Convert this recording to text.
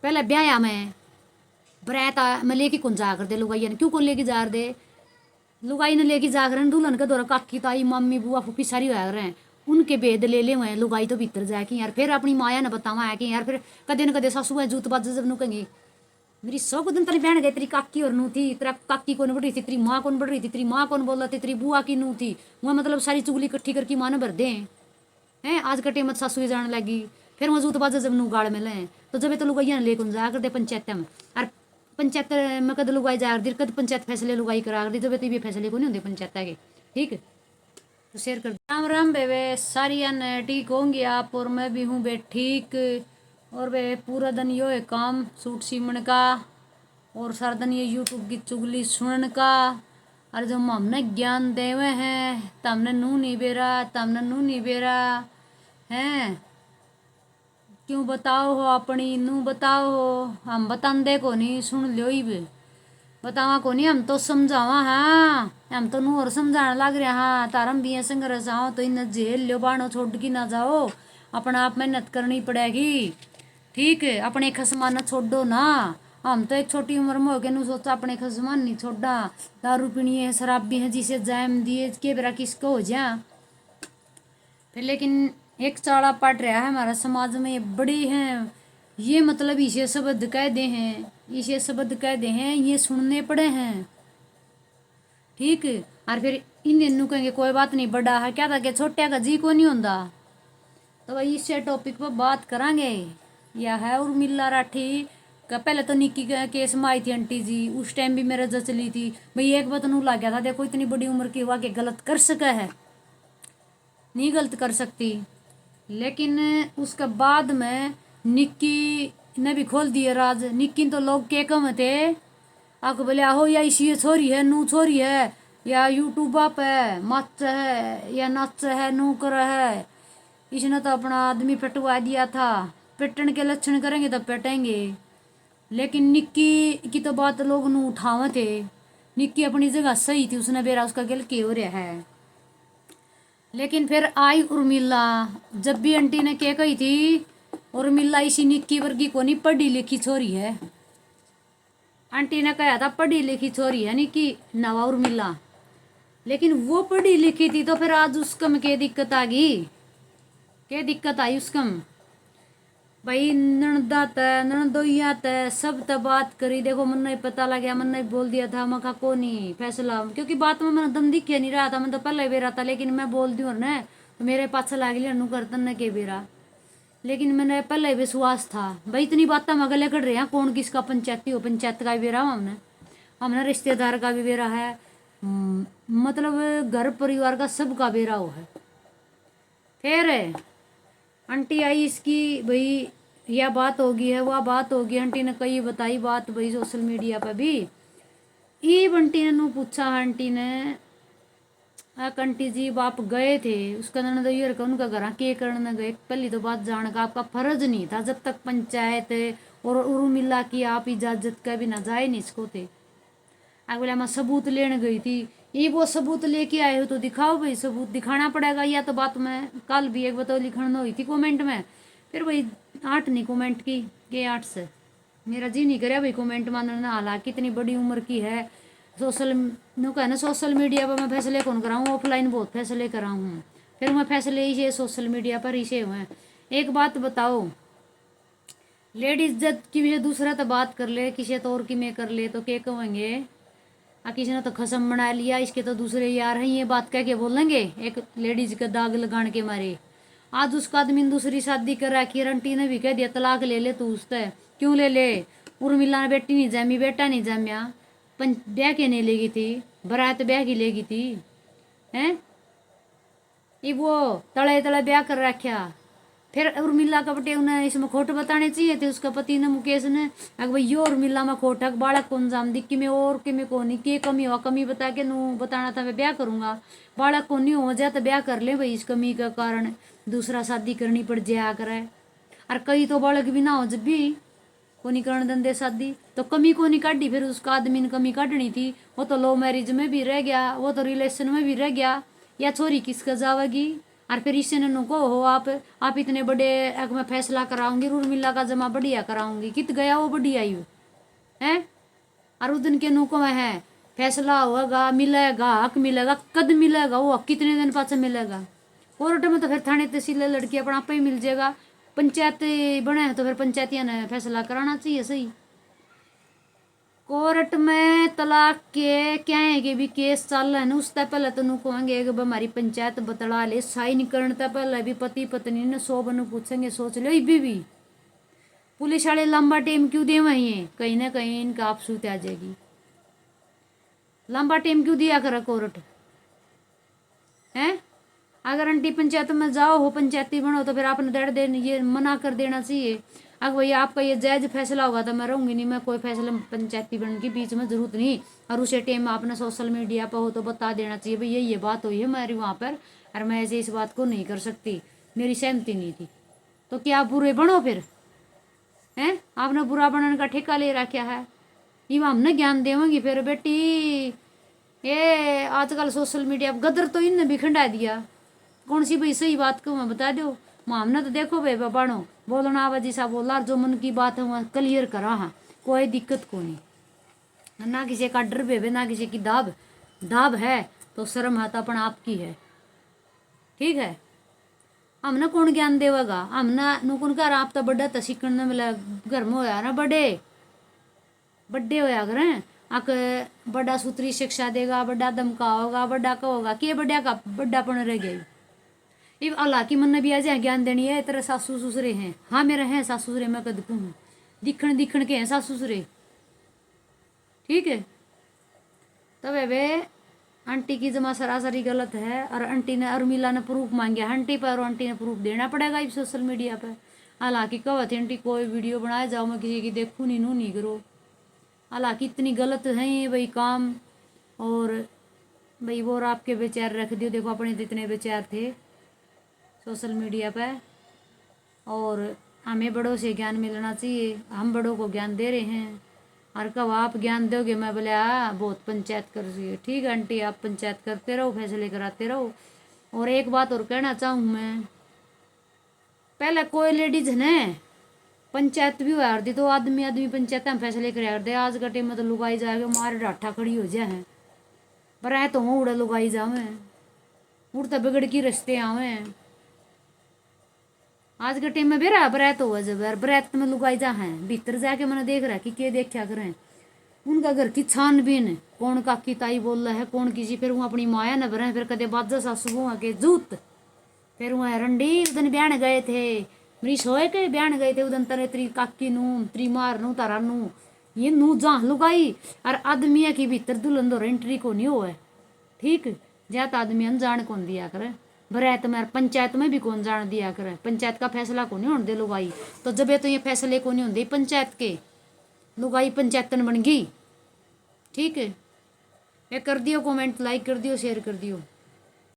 पहले ब्याह में बरात में लेके कौन जा कर दे लुगाई ने, क्यों कौन लेके जा दे लुगाई ने लेके जा कर दुल्हन के दौरा काकी ताई मम्मी बुआ फूफी सारी होया रहे हैं, उनके भेद ले ले हुए लुगाई तो भीतर जाए कि यार फिर अपनी माया ने बतावा है कि यार फिर कदे न कदे सासू है जूत बाज जब नू कहेंगी मेरी 100 दिन तेरी बहन गई, तेरी काकी और नू थी, तेरा काकी कौन बढ़ रही थी, तेरी माँ कौन बढ़ रही थी, तेरी माँ कौन बोल रही थी, तेरी बुआ की नू थी, वह मतलब सारी चुगली इकट्ठी करके माँ ने भर दे हैं। आज कटे मत सासू जाने लगी, फिर वह जूत बाज जब नू गाड़ में ले तो जब तो लुगाइया ने लेकर जा कर दे पंचायत में, और पंचायत में कद लुगाई जा कर दी कद पंचायत फैसले लुगाई करा कर दी, जब तो ये फैसले को नहीं होंगे पंचायत के। ठीक तो शेयर कर राम राम बेबे, सारी ने ठीक होंगी आप और मैं भी हूँ बे ठीक। और वे पूरा दिन यो है काम सूट सीमन का और सारा दिन ये यूट्यूब की चुगली सुनने का, और जो हमने ज्ञान देवे हैं तमने नू नहीं बेरा, तमने नू नहीं बेरा हैं, क्यों बताओ हो अपनी नू बताओ हो, हम बतांदे को नहीं सुन लो ही बे बतावा को नहीं, हम तो समझावा हाँ, हम तो नू और समझाने लग रहे हाँ, तारम भी ऐसे संघर्ष आओ तो इन जेल लो बाणो छोड़ के ना जाओ, अपना आप मेहनत करनी पड़ेगी। ठीक है अपने खसमान छोड़ो ना, हम तो एक छोटी उम्र में हो गए नू सोचा अपने खसमान नहीं छोड़ा, दारू पीनी है शराब भी है जिसे जैम दिए के बेरा किसको हो जा। फिर लेकिन एक चाड़ा पड़ रहा है हमारा समाज में, ये बड़ी है ये मतलब इसे शब्द कह दे हैं, इसे शब्द कह दे हैं, ये सुनने पड़े हैं। ठीक और फिर इन इनू कहेंगे कोई बात नहीं बड़ा है क्या था कि छोटे का जी को नहीं होता, तो भाई इस टॉपिक पर बात करांगे। यह है उर्मिला राठी का, पहले तो निक्की का केस में आई थी आंटी जी, उस टाइम भी मेरा जच ली थी भाई, एक बात नू लग गया था देखो इतनी बड़ी उम्र की हुआ कि गलत कर सका है, नहीं गलत कर सकती, लेकिन उसके बाद में निक्की ने भी खोल दिया राज। निक्की तो लोग के कम थे आको बोले आहो या इसी छोरी है नू छोरी है या यूट्यूब पे मच है या नच है नू कर है, इसने तो अपना आदमी पिटवा दिया था, पिटन के लक्षण करेंगे तो पिटेंगे। लेकिन निक्की की तो बात लोग नू उठावे थे, निक्की अपनी जगह सही थी, उसने बेरा उसका गल के हो रहा है। लेकिन फिर आई उर्मिला, जब भी आंटी ने क्या कही थी उर्मिला इसी निक्की वर्गी को नहीं पढ़ी लिखी छोरी है, आंटी ने कहा था पढ़ी लिखी छोरी है निक्की नवा उर्मिला, लेकिन वो पढ़ी लिखी थी तो फिर आज उसका में क्या दिक्कत आ गई, क्या दिक्कत आई उसका भाई, ननदा तय ननदोइया तय सब तय बात करी, देखो मन नहीं पता लग गया, मन नहीं बोल दिया था मखा को नहीं फैसला, क्योंकि बात में मैंने दम दिख नहीं रहा था, मैं तो पहले बेरा था, लेकिन मैं बोल दी और न तो मेरे पास लग लिया नू करतन न के बेरा, लेकिन मैंने पहले विश्वास था भाई इतनी बातें हम अगले कर रहे हैं कौन किसका पंचायती हो, पंचायत का भी बेरा हमने हमने रिश्तेदार का भी बेरा है, मतलब घर परिवार का सबका बेरा हो है। फिर आंटी आई इसकी भाई यह बात होगी है वह बात होगी, आंटी ने कई बताई बात भाई सोशल मीडिया पर भी, ये बंटी ने नू पूछा आंटी ने आंटी जी आप गए थे उसका ननद उनका घर के करने गए, पहली तो बात जान का आपका फर्ज नहीं था, जब तक पंचायत और उर्मिला की आप इजाजत का भी ना जाए नहीं इसको थे, अगले मैं सबूत लेने गई थी, ये वो सबूत लेके आए हो तो दिखाओ भाई, सबूत दिखाना पड़ेगा, या तो बात मैं कल भी एक बताओ लिखण हुई थी कमेंट में, फिर भाई 8 नहीं कमेंट की के 8 से मेरा जी नहीं करे भाई कमेंट मानना, हालांकि इतनी बड़ी उम्र की है, सोशल नो कहना सोशल मीडिया पर मैं फैसले कौन कराऊँ, ऑफलाइन बहुत फैसले कराऊँ, फिर मैं फैसले इसे सोशल मीडिया पर इसे हुए। एक बात बताओ लेडीज जब की भी दूसरा तो बात कर ले किसी तौर की मैं कर ले तो क्या कहेंगे, किसी ने तो खसम बना लिया इसके तो दूसरे यार हैं, ये बात कह के बोलेंगे एक लेडीज का दाग लगाने के मारे। आज उसका आदमी ने दूसरी शादी कर रखी, आंटी ने भी कह दिया तलाक ले ले तू उससे, क्यों ले ले, उर्मिला ने बेटी नहीं जामी बेटा नहीं जामिया, ब्याह के नहीं लेगी थी, बारात ब्याह की लेगी थी हैं, ये वो तले तले ब्याह कर रखा। फिर उर्मिला का बटे उन्हें इसमें खोट बताने चाहिए थे, उसका पति ने मुकेश ने अगर भाई यो उर्मिला में खोट है बालक कौन जाम दिक्की में और कि में कौन के कमी हो, कमी बता के नू बताना था मैं ब्याह करूंगा, बालक को नहीं हो जाए तो ब्याह कर ले भाई, इस कमी के कारण दूसरा शादी करनी पड़ जाया करे, और कई तो बालक भी ना हो जब भी को नहीं करने धंधे शादी, तो कमी को नहीं काटी, फिर उसका आदमी ने कमी काटनी थी, वो तो लव मैरिज में भी रह गया, वो तो रिलेशन में भी रह गया, या छोरी किसका जावेगी, और फिर इससे नु को हो आप इतने बड़े एक मैं फैसला कराऊंगी उर्मिला का जमा बढ़िया कराऊंगी कित गया वो बढ़िया ही है। और उस दिन के नु को है फैसला होगा मिलेगा हक मिलेगा कद मिलेगा वो हक कितने दिन पास मिलेगा। कोर्ट में तो फिर थाने तहसील लड़की अपना आप ही मिल जाएगा। पंचायत बने हैं तो फिर पंचायतिया ने फैसला कराना चाहिए सही। कोर्ट में तलाक के क्या है कि भी केस चल रहा है ना उससे पहले तो नु कहेंगे कि हमारी पंचायत बतला ले साइन करने पहले भी पति पत्नी ने 100 बनु पूछेंगे सोच लो इभी भी पुलिस वाले लंबा टाइम क्यों दे वही है कहीं ना कहीं इनका आपसूत आ जाएगी। लंबा टाइम क्यों दिया करा कोर्ट है। अगर आंटी पंचायत में जाओ हो पंचायती बनो तो फिर आपने दड़ दे ये मना कर देना चाहिए। अगर भैया आपका ये जायज फैसला होगा तो मैं रहूंगी नहीं मैं कोई फैसला पंचायती बन के बीच में जरूरत नहीं। और उसे टाइम आपने सोशल मीडिया पर हो तो बता देना चाहिए भैया ये बात हुई है मेरी वहाँ पर और मैं ऐसे इस बात को नहीं कर सकती मेरी सहमति नहीं थी। तो क्या आप बुरे बनो फिर हैं आपने बुरा बनने का ठेका ले रखा है। ये हमने ज्ञान देवेंगी फिर बेटी ये आजकल सोशल मीडिया गदर तो इनने भी खंडा दिया कौन सी भाई सही बात को मैं बता दो हमने तो देखो भाई बाणो बोलना आवाजी सा बोला जो मन की बात है वहाँ क्लियर करा हाँ कोई दिक्कत को नहीं ना किसी का डर बेबे ना किसी की दाब है तो शर्म है तो अपन आपकी है ठीक है। हमने कौन ज्ञान देवेगा हमने नुकुन कर आप तो बड़ा तो सीखने मिला घर में होया ना बड़े होया करें आक बड़ा सूत्री शिक्षा देगा बड़ा धमकाओगा बड़ा कहोगा कि बड़ा का बड़ापन रह गया। इब अल्लाह की मन भी आ जाए ज्ञान देनी है तेरे सासू ससुरे हैं हाँ मेरे हैं सासू ससुरे मैं कद कहूँ दिखण के हैं सासू ससुरे ठीक है। तब वे आंटी की जमा सरासरी गलत है और आंटी ने उर्मिला ने प्रूफ मांगे आंटी पर और आंटी ने प्रूफ देना पड़ेगा इस सोशल मीडिया पर। हालांकि कहते आंटी कोई वीडियो बनाए जाओ मैं किसी की देखूँ नहीं करो। हालांकि इतनी गलत है भाई काम और भाई वो आपके विचार रख दियो देखो अपने जितने विचार थे सोशल मीडिया पर और हमें बड़ों से ज्ञान मिलना चाहिए हम बड़ों को ज्ञान दे रहे हैं और कब आप ज्ञान दोगे मैं बोले बहुत पंचायत कर रही है ठीक है आंटी आप पंचायत करते रहो फैसले कराते रहो। और एक बात और कहना चाहूँ मैं पहले कोई लेडीज है पंचायत भी हुआ करती तो आदमी पंचायत में फैसले कराया करते आज का टाइम में तो लुगाई जाएगा मारे डाठा खड़ी हो जाए पर है तो हूँ उड़ा लुगाई जावे उड़ता बिगड़ की रस्ते आवे आज के टाइम में बेरा बरात हुआ जब बरात में लुगाई जा है भीतर जाके मैंने देख रहा है कि क्या देखा करें उनका घर की छानबीन कौन काकी ताई बोल रहा है कौन किसी फिर वो अपनी माया न भरे फिर कदे बाजा सासू वहाँ के जूत फिर वहाँ रंडी उदन ब्यान गए थे मेरी सोए के ब्यान गए थे उदन तरे त्री काकी नू त्री मार नू तारा नू ये नू जा लुगाई और आदमिया की भीतर दुल्हन दो एंट्री को नहीं हो ठीक ज्यादा आदमी अनजान कौन दिया करे बरात में पंचायत में भी कौन जान दिया करे पंचायत का फैसला को नहीं होने दे लुगाई तो जब ये तो ये फैसले को नहीं होंगे पंचायत के लुगाई पंचायतन बन गई ठीक है। ये कर दियो कमेंट लाइक कर दियो शेयर कर दियो।